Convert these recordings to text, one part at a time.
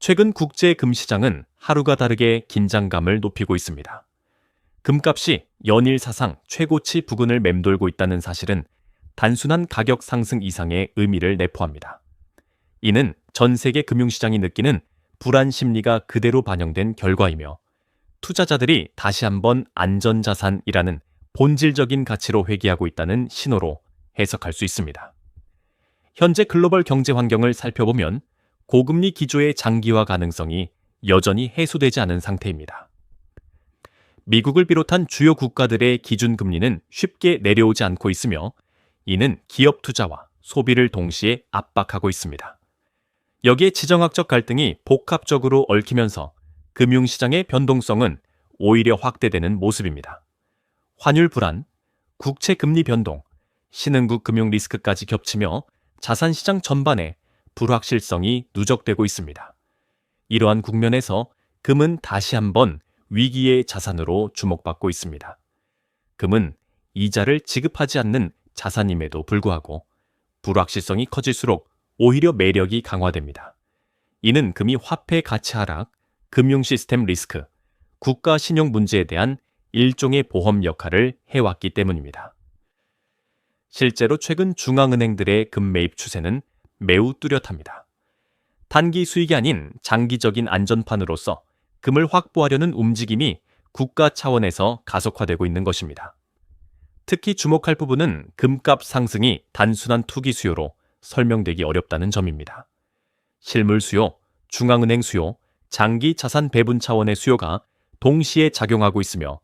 최근 국제 금시장은 하루가 다르게 긴장감을 높이고 있습니다. 금값이 연일 사상 최고치 부근을 맴돌고 있다는 사실은 단순한 가격 상승 이상의 의미를 내포합니다. 이는 전 세계 금융시장이 느끼는 불안 심리가 그대로 반영된 결과이며 투자자들이 다시 한번 안전자산이라는 본질적인 가치로 회귀하고 있다는 신호로 해석할 수 있습니다. 현재 글로벌 경제 환경을 살펴보면 고금리 기조의 장기화 가능성이 여전히 해소되지 않은 상태입니다. 미국을 비롯한 주요 국가들의 기준금리는 쉽게 내려오지 않고 있으며 이는 기업 투자와 소비를 동시에 압박하고 있습니다. 여기에 지정학적 갈등이 복합적으로 얽히면서 금융시장의 변동성은 오히려 확대되는 모습입니다. 환율 불안, 국채 금리 변동, 신흥국 금융 리스크까지 겹치며 자산시장 전반에 불확실성이 누적되고 있습니다. 이러한 국면에서 금은 다시 한번 위기의 자산으로 주목받고 있습니다. 금은 이자를 지급하지 않는 자산임에도 불구하고 불확실성이 커질수록 오히려 매력이 강화됩니다. 이는 금이 화폐 가치 하락, 금융 시스템 리스크, 국가 신용 문제에 대한 일종의 보험 역할을 해왔기 때문입니다. 실제로 최근 중앙은행들의 금 매입 추세는 매우 뚜렷합니다. 단기 수익이 아닌 장기적인 안전판으로서 금을 확보하려는 움직임이 국가 차원에서 가속화되고 있는 것입니다. 특히 주목할 부분은 금값 상승이 단순한 투기 수요로 설명되기 어렵다는 점입니다. 실물 수요, 중앙은행 수요, 장기 자산 배분 차원의 수요가 동시에 작용하고 있으며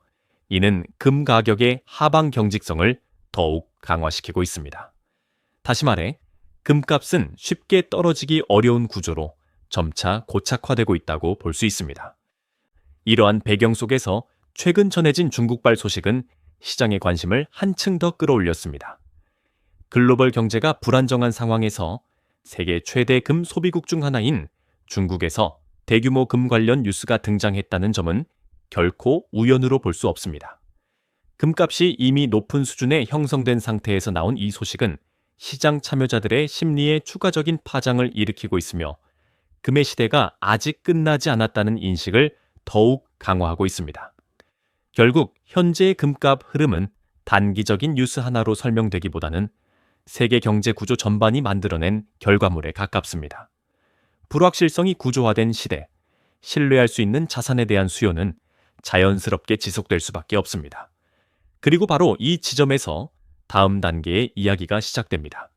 이는 금 가격의 하방 경직성을 더욱 강화시키고 있습니다. 다시 말해 금값은 쉽게 떨어지기 어려운 구조로 점차 고착화되고 있다고 볼 수 있습니다. 이러한 배경 속에서 최근 전해진 중국발 소식은 시장의 관심을 한층 더 끌어올렸습니다. 글로벌 경제가 불안정한 상황에서 세계 최대 금 소비국 중 하나인 중국에서 대규모 금 관련 뉴스가 등장했다는 점은 결코 우연으로 볼 수 없습니다. 금값이 이미 높은 수준에 형성된 상태에서 나온 이 소식은 시장 참여자들의 심리에 추가적인 파장을 일으키고 있으며 금의 시대가 아직 끝나지 않았다는 인식을 더욱 강화하고 있습니다. 결국 현재의 금값 흐름은 단기적인 뉴스 하나로 설명되기보다는 세계 경제 구조 전반이 만들어낸 결과물에 가깝습니다. 불확실성이 구조화된 시대, 신뢰할 수 있는 자산에 대한 수요는 자연스럽게 지속될 수밖에 없습니다. 그리고 바로 이 지점에서 다음 단계의 이야기가 시작됩니다.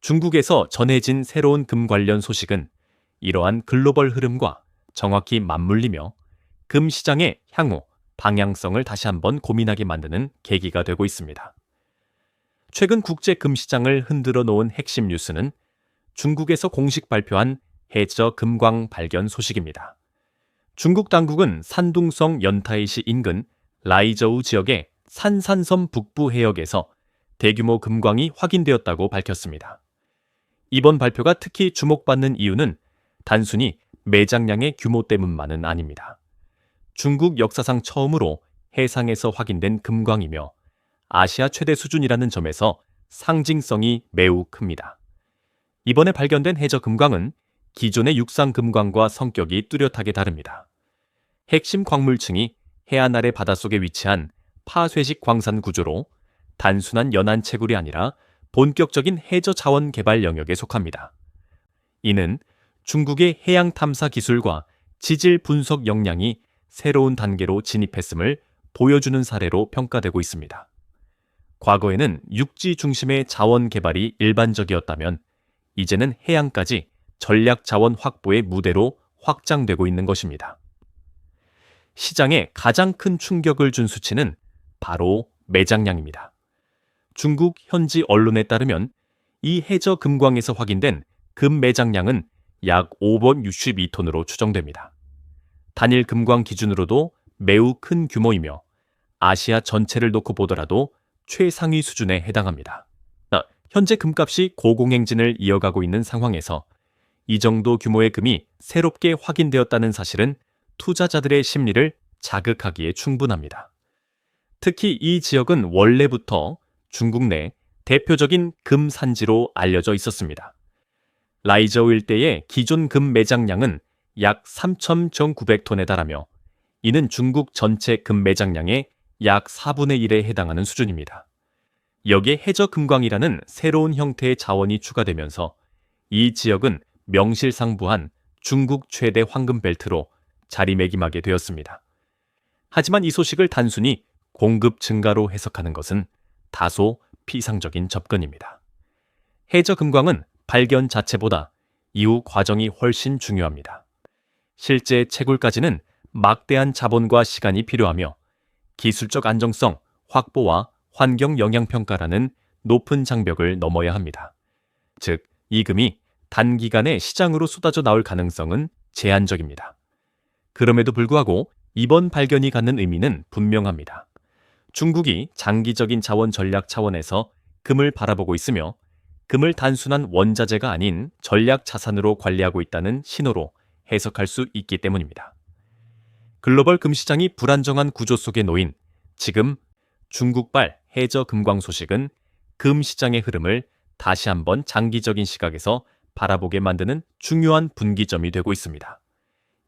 중국에서 전해진 새로운 금 관련 소식은 이러한 글로벌 흐름과 정확히 맞물리며 금 시장의 향후 방향성을 다시 한번 고민하게 만드는 계기가 되고 있습니다. 최근 국제 금 시장을 흔들어 놓은 핵심 뉴스는 중국에서 공식 발표한 해저 금광 발견 소식입니다. 중국 당국은 산둥성 연타이시 인근 라이저우 지역의 산산섬 북부 해역에서 대규모 금광이 확인되었다고 밝혔습니다. 이번 발표가 특히 주목받는 이유는 단순히 매장량의 규모 때문만은 아닙니다. 중국 역사상 처음으로 해상에서 확인된 금광이며 아시아 최대 수준이라는 점에서 상징성이 매우 큽니다. 이번에 발견된 해저 금광은 기존의 육상 금광과 성격이 뚜렷하게 다릅니다. 핵심 광물층이 해안 아래 바닷속에 위치한 파쇄식 광산 구조로 단순한 연안채굴이 아니라 본격적인 해저 자원 개발 영역에 속합니다. 이는 중국의 해양 탐사 기술과 지질 분석 역량이 새로운 단계로 진입했음을 보여주는 사례로 평가되고 있습니다. 과거에는 육지 중심의 자원 개발이 일반적이었다면 이제는 해양까지 전략 자원 확보의 무대로 확장되고 있는 것입니다. 시장에 가장 큰 충격을 준 수치는 바로 매장량입니다. 중국 현지 언론에 따르면 이 해저 금광에서 확인된 금 매장량은 약 5번 62톤으로 추정됩니다. 단일 금광 기준으로도 매우 큰 규모이며 아시아 전체를 놓고 보더라도 최상위 수준에 해당합니다. 현재 금값이 고공행진을 이어가고 있는 상황에서 이 정도 규모의 금이 새롭게 확인되었다는 사실은 투자자들의 심리를 자극하기에 충분합니다. 특히 이 지역은 원래부터 중국 내 대표적인 금 산지로 알려져 있었습니다. 라이저우 일대의 기존 금 매장량은 약 3,900톤에 달하며 이는 중국 전체 금 매장량의 약 4분의 1에 해당하는 수준입니다. 여기에 해저 금광이라는 새로운 형태의 자원이 추가되면서 이 지역은 명실상부한 중국 최대 황금 벨트로 자리매김하게 되었습니다. 하지만 이 소식을 단순히 공급 증가로 해석하는 것은 다소 피상적인 접근입니다. 해저 금광은 발견 자체보다 이후 과정이 훨씬 중요합니다. 실제 채굴까지는 막대한 자본과 시간이 필요하며 기술적 안정성, 확보와 환경 영향 평가라는 높은 장벽을 넘어야 합니다. 즉, 이 금이 단기간에 시장으로 쏟아져 나올 가능성은 제한적입니다. 그럼에도 불구하고 이번 발견이 갖는 의미는 분명합니다. 중국이 장기적인 자원 전략 차원에서 금을 바라보고 있으며 금을 단순한 원자재가 아닌 전략 자산으로 관리하고 있다는 신호로 해석할 수 있기 때문입니다. 글로벌 금 시장이 불안정한 구조 속에 놓인 지금 중국발 해저 금광 소식은 금 시장의 흐름을 다시 한번 장기적인 시각에서 바라보게 만드는 중요한 분기점이 되고 있습니다.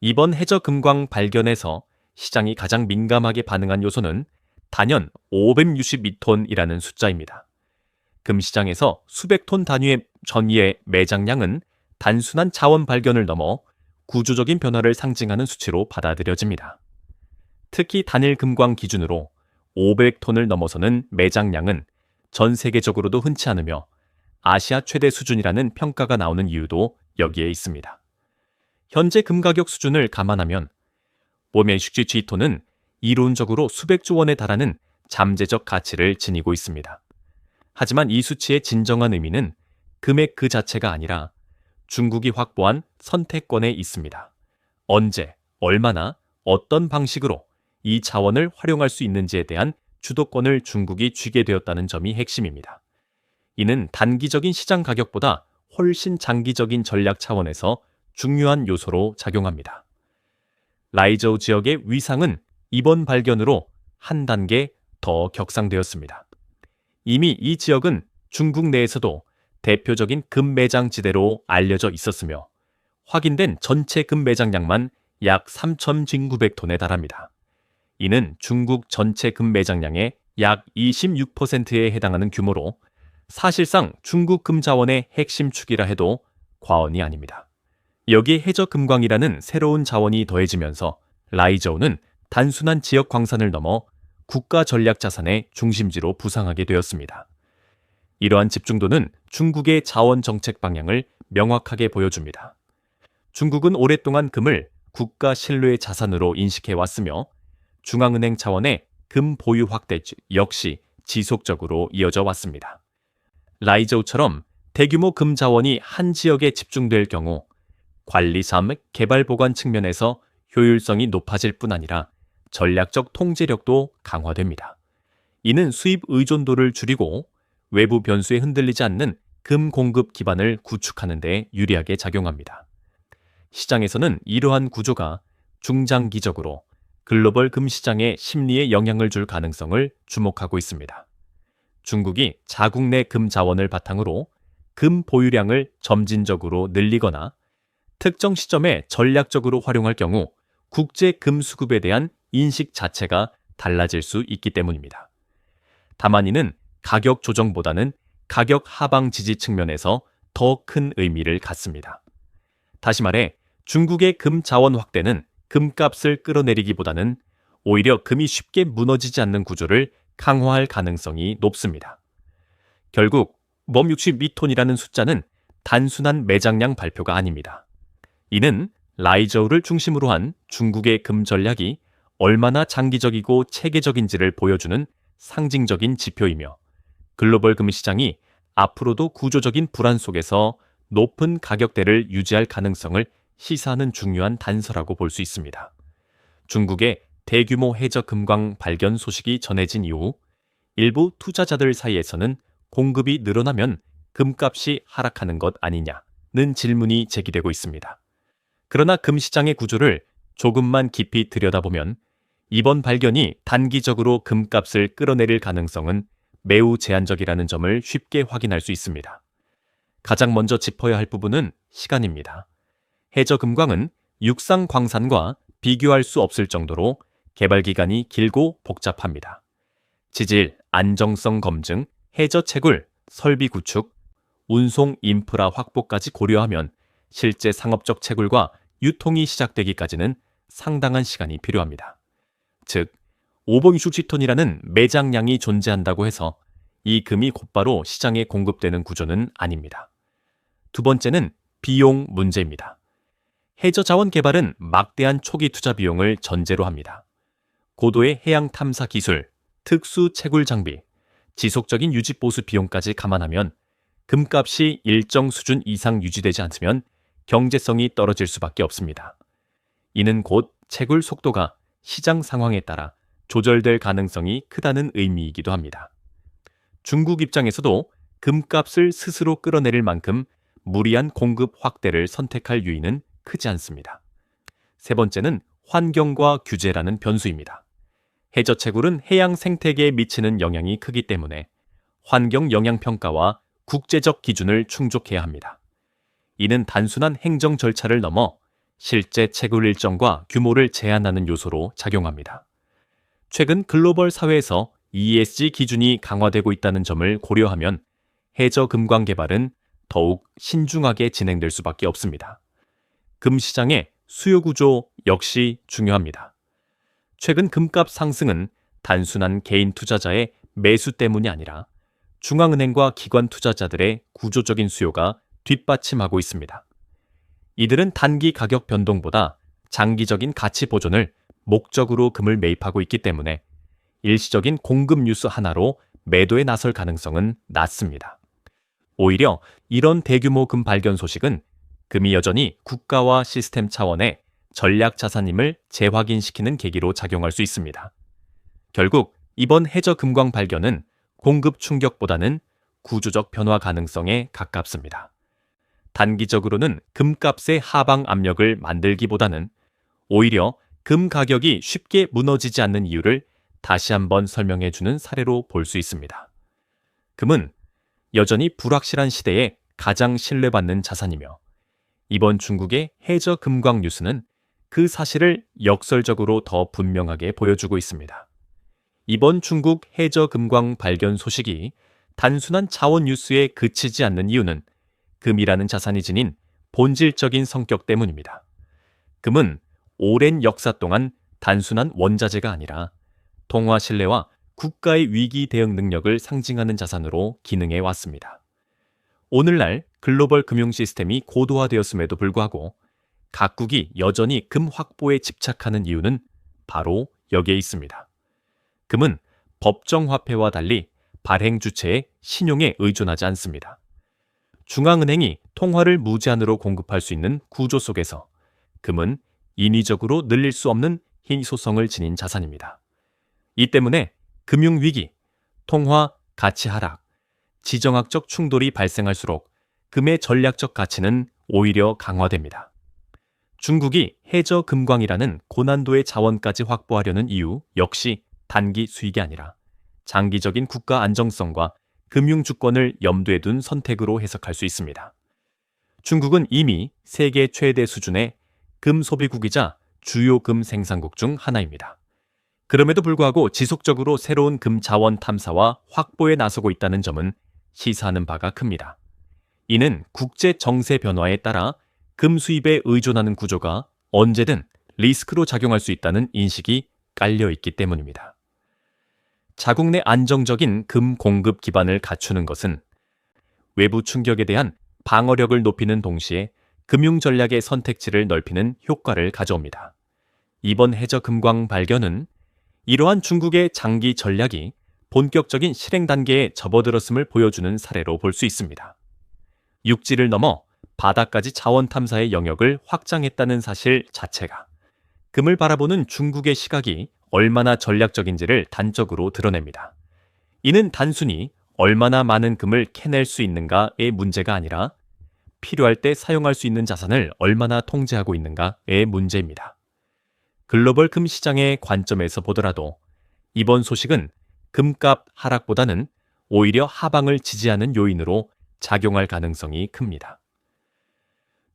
이번 해저 금광 발견에서 시장이 가장 민감하게 반응한 요소는 단연 562톤이라는 숫자입니다. 금 시장에서 수백 톤 단위의 전위의 매장량은 단순한 자원 발견을 넘어 구조적인 변화를 상징하는 수치로 받아들여집니다. 특히 단일 금광 기준으로 500톤을 넘어서는 매장량은 전 세계적으로도 흔치 않으며 아시아 최대 수준이라는 평가가 나오는 이유도 여기에 있습니다. 현재 금 가격 수준을 감안하면 모멘식쥐 G톤은 이론적으로 수백조 원에 달하는 잠재적 가치를 지니고 있습니다. 하지만 이 수치의 진정한 의미는 금액 그 자체가 아니라 중국이 확보한 선택권에 있습니다. 언제, 얼마나, 어떤 방식으로 이 자원을 활용할 수 있는지에 대한 주도권을 중국이 쥐게 되었다는 점이 핵심입니다. 이는 단기적인 시장 가격보다 훨씬 장기적인 전략 차원에서 중요한 요소로 작용합니다. 라이저우 지역의 위상은 이번 발견으로 한 단계 더 격상되었습니다. 이미 이 지역은 중국 내에서도 대표적인 금 매장 지대로 알려져 있었으며 확인된 전체 금 매장량만 약 3,900톤에 달합니다. 이는 중국 전체 금 매장량의 약 26%에 해당하는 규모로 사실상 중국 금 자원의 핵심 축이라 해도 과언이 아닙니다. 여기에 해저 금광이라는 새로운 자원이 더해지면서 라이저우는 단순한 지역 광산을 넘어 국가 전략 자산의 중심지로 부상하게 되었습니다. 이러한 집중도는 중국의 자원 정책 방향을 명확하게 보여줍니다. 중국은 오랫동안 금을 국가 신뢰의 자산으로 인식해 왔으며 중앙은행 차원의 금 보유 확대 역시 지속적으로 이어져 왔습니다. 라이저우처럼 대규모 금 자원이 한 지역에 집중될 경우 관리 및 개발 보관 측면에서 효율성이 높아질 뿐 아니라 전략적 통제력도 강화됩니다. 이는 수입 의존도를 줄이고 외부 변수에 흔들리지 않는 금 공급 기반을 구축하는 데 유리하게 작용합니다. 시장에서는 이러한 구조가 중장기적으로 글로벌 금 시장의 심리에 영향을 줄 가능성을 주목하고 있습니다. 중국이 자국 내 금 자원을 바탕으로 금 보유량을 점진적으로 늘리거나 특정 시점에 전략적으로 활용할 경우 국제 금 수급에 대한 인식 자체가 달라질 수 있기 때문입니다. 다만 이는 가격 조정보다는 가격 하방 지지 측면에서 더 큰 의미를 갖습니다. 다시 말해 중국의 금 자원 확대는 금값을 끌어내리기보다는 오히려 금이 쉽게 무너지지 않는 구조를 강화할 가능성이 높습니다. 결국 멈 62톤이라는 숫자는 단순한 매장량 발표가 아닙니다. 이는 라이저우를 중심으로 한 중국의 금 전략이 얼마나 장기적이고 체계적인지를 보여주는 상징적인 지표이며 글로벌 금 시장이 앞으로도 구조적인 불안 속에서 높은 가격대를 유지할 가능성을 시사하는 중요한 단서라고 볼 수 있습니다. 중국의 대규모 해저 금광 발견 소식이 전해진 이후 일부 투자자들 사이에서는 공급이 늘어나면 금값이 하락하는 것 아니냐는 질문이 제기되고 있습니다. 그러나 금 시장의 구조를 조금만 깊이 들여다보면 이번 발견이 단기적으로 금값을 끌어내릴 가능성은 매우 제한적이라는 점을 쉽게 확인할 수 있습니다. 가장 먼저 짚어야 할 부분은 시간입니다. 해저금광은 육상 광산과 비교할 수 없을 정도로 개발 기간이 길고 복잡합니다. 지질, 안정성 검증, 해저 채굴, 설비 구축, 운송 인프라 확보까지 고려하면 실제 상업적 채굴과 유통이 시작되기까지는 상당한 시간이 필요합니다. 즉, 560톤이라는 매장량이 존재한다고 해서 이 금이 곧바로 시장에 공급되는 구조는 아닙니다. 두 번째는 비용 문제입니다. 해저 자원 개발은 막대한 초기 투자 비용을 전제로 합니다. 고도의 해양 탐사 기술, 특수 채굴 장비, 지속적인 유지 보수 비용까지 감안하면 금값이 일정 수준 이상 유지되지 않으면 경제성이 떨어질 수밖에 없습니다. 이는 곧 채굴 속도가 시장 상황에 따라 조절될 가능성이 크다는 의미이기도 합니다. 중국 입장에서도 금값을 스스로 끌어내릴 만큼 무리한 공급 확대를 선택할 유인은 크지 않습니다. 세 번째는 환경과 규제라는 변수입니다. 해저 채굴은 해양 생태계에 미치는 영향이 크기 때문에 환경 영향 평가와 국제적 기준을 충족해야 합니다. 이는 단순한 행정 절차를 넘어 실제 채굴 일정과 규모를 제한하는 요소로 작용합니다. 최근 글로벌 사회에서 ESG 기준이 강화되고 있다는 점을 고려하면 해저 금광 개발은 더욱 신중하게 진행될 수밖에 없습니다. 금 시장의 수요 구조 역시 중요합니다. 최근 금값 상승은 단순한 개인 투자자의 매수 때문이 아니라 중앙은행과 기관 투자자들의 구조적인 수요가 뒷받침하고 있습니다. 이들은 단기 가격 변동보다 장기적인 가치 보존을 목적으로 금을 매입하고 있기 때문에 일시적인 공급 뉴스 하나로 매도에 나설 가능성은 낮습니다. 오히려 이런 대규모 금 발견 소식은 금이 여전히 국가와 시스템 차원의 전략 자산임을 재확인시키는 계기로 작용할 수 있습니다. 결국 이번 해저 금광 발견은 공급 충격보다는 구조적 변화 가능성에 가깝습니다. 단기적으로는 금값의 하방 압력을 만들기보다는 오히려 금 가격이 쉽게 무너지지 않는 이유를 다시 한번 설명해주는 사례로 볼 수 있습니다. 금은 여전히 불확실한 시대에 가장 신뢰받는 자산이며 이번 중국의 해저 금광 뉴스는 그 사실을 역설적으로 더 분명하게 보여주고 있습니다. 이번 중국 해저 금광 발견 소식이 단순한 자원 뉴스에 그치지 않는 이유는 금이라는 자산이 지닌 본질적인 성격 때문입니다. 금은 오랜 역사 동안 단순한 원자재가 아니라 통화 신뢰와 국가의 위기 대응 능력을 상징하는 자산으로 기능해 왔습니다. 오늘날 글로벌 금융 시스템이 고도화되었음에도 불구하고 각국이 여전히 금 확보에 집착하는 이유는 바로 여기에 있습니다. 금은 법정 화폐와 달리 발행 주체의 신용에 의존하지 않습니다. 중앙은행이 통화를 무제한으로 공급할 수 있는 구조 속에서 금은 인위적으로 늘릴 수 없는 희소성을 지닌 자산입니다. 이 때문에 금융위기, 통화 가치 하락, 지정학적 충돌이 발생할수록 금의 전략적 가치는 오히려 강화됩니다. 중국이 해저 금광이라는 고난도의 자원까지 확보하려는 이유 역시 단기 수익이 아니라 장기적인 국가 안정성과 금융 주권을 염두에 둔 선택으로 해석할 수 있습니다. 중국은 이미 세계 최대 수준의 금 소비국이자 주요 금 생산국 중 하나입니다. 그럼에도 불구하고 지속적으로 새로운 금 자원 탐사와 확보에 나서고 있다는 점은 시사하는 바가 큽니다. 이는 국제 정세 변화에 따라 금 수입에 의존하는 구조가 언제든 리스크로 작용할 수 있다는 인식이 깔려 있기 때문입니다. 자국 내 안정적인 금 공급 기반을 갖추는 것은 외부 충격에 대한 방어력을 높이는 동시에 금융 전략의 선택지를 넓히는 효과를 가져옵니다. 이번 해저 금광 발견은 이러한 중국의 장기 전략이 본격적인 실행 단계에 접어들었음을 보여주는 사례로 볼 수 있습니다. 육지를 넘어 바다까지 자원 탐사의 영역을 확장했다는 사실 자체가 금을 바라보는 중국의 시각이 얼마나 전략적인지를 단적으로 드러냅니다. 이는 단순히 얼마나 많은 금을 캐낼 수 있는가의 문제가 아니라 필요할 때 사용할 수 있는 자산을 얼마나 통제하고 있는가의 문제입니다. 글로벌 금 시장의 관점에서 보더라도 이번 소식은 금값 하락보다는 오히려 하방을 지지하는 요인으로 작용할 가능성이 큽니다.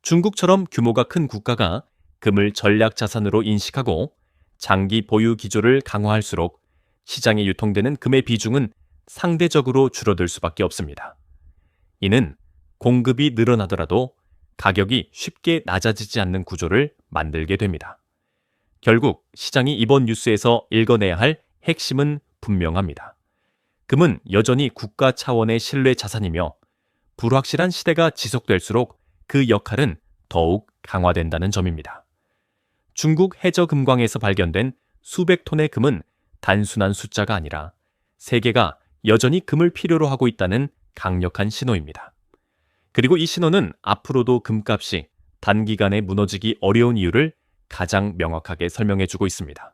중국처럼 규모가 큰 국가가 금을 전략 자산으로 인식하고 장기 보유 기조를 강화할수록 시장에 유통되는 금의 비중은 상대적으로 줄어들 수밖에 없습니다. 이는 공급이 늘어나더라도 가격이 쉽게 낮아지지 않는 구조를 만들게 됩니다. 결국 시장이 이번 뉴스에서 읽어내야 할 핵심은 분명합니다. 금은 여전히 국가 차원의 신뢰 자산이며 불확실한 시대가 지속될수록 그 역할은 더욱 강화된다는 점입니다. 중국 해저금광에서 발견된 수백 톤의 금은 단순한 숫자가 아니라 세계가 여전히 금을 필요로 하고 있다는 강력한 신호입니다. 그리고 이 신호는 앞으로도 금값이 단기간에 무너지기 어려운 이유를 가장 명확하게 설명해주고 있습니다.